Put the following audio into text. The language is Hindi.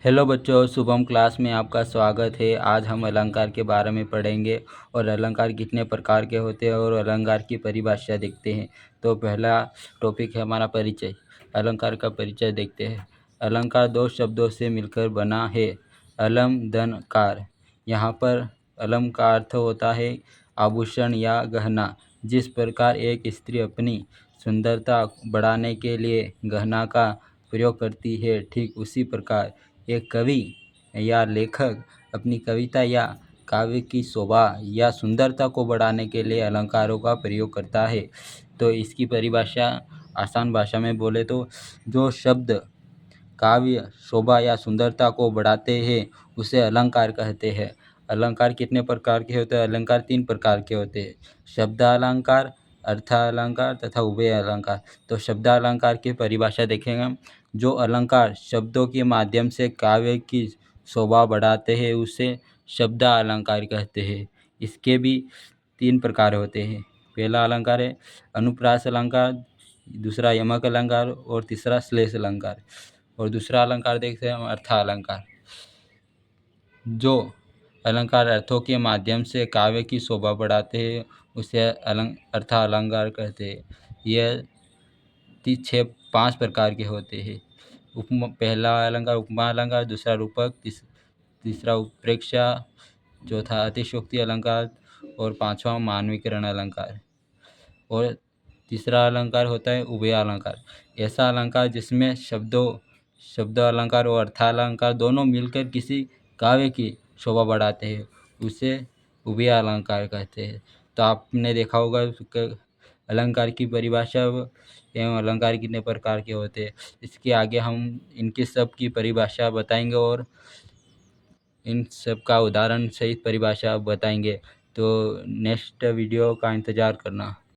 हेलो बच्चों, शुभम क्लास में आपका स्वागत है। आज हम अलंकार के बारे में पढ़ेंगे और अलंकार कितने प्रकार के होते हैं और अलंकार की परिभाषा देखते हैं। तो पहला टॉपिक है हमारा परिचय। अलंकार का परिचय देखते हैं। अलंकार दो शब्दों से मिलकर बना है, अलम धन कार। यहाँ पर अलम का अर्थ होता है आभूषण या गहना। जिस प्रकार एक स्त्री अपनी सुंदरता बढ़ाने के लिए गहना का प्रयोग करती है, ठीक उसी प्रकार एक कवि या लेखक अपनी कविता या काव्य की शोभा या सुंदरता को बढ़ाने के लिए अलंकारों का प्रयोग करता है। तो इसकी परिभाषा आसान भाषा में बोले तो जो शब्द काव्य शोभा या सुंदरता को बढ़ाते हैं उसे अलंकार कहते हैं। अलंकार कितने प्रकार के होते हैं? अलंकार तीन प्रकार के होते हैं, शब्दालंकार, अर्थालंकार तथा उभय अलंकार। तो शब्दालंकार की परिभाषा देखेंगे हम। जो अलंकार शब्दों के माध्यम से काव्य की शोभा बढ़ाते हैं उसे शब्दालंकार कहते हैं। इसके भी तीन प्रकार होते हैं। पहला अलंकार है अनुप्रास अलंकार, दूसरा यमक अलंकार और तीसरा श्लेष अलंकार। और दूसरा अलंकार देखते हैं हम अर्थालंकार। जो अलंकार अर्थों के माध्यम से काव्य की शोभा बढ़ाते हैं उसे अर्थालंकार कहते हैं। यह पांच प्रकार के होते हैं। पहला अलंकार उपमा अलंकार, दूसरा रूपक, तीसरा उत्प्रेक्षा, चौथा अतिशयोक्ति अलंकार और पांचवा मानवीकरण अलंकार। और तीसरा अलंकार होता है उभय अलंकार। ऐसा अलंकार जिसमें शब्द अलंकार और अर्थालंकार दोनों मिलकर किसी काव्य की शोभा बढ़ाते हैं उसे उभय अलंकार कहते हैं। तो आपने देखा होगा अलंकार की परिभाषा एवं अलंकार कितने प्रकार के होते हैं। इसके आगे हम इनके सब की परिभाषा बताएंगे और इन सब का उदाहरण सहित परिभाषा बताएंगे। तो नेक्स्ट वीडियो का इंतज़ार करना।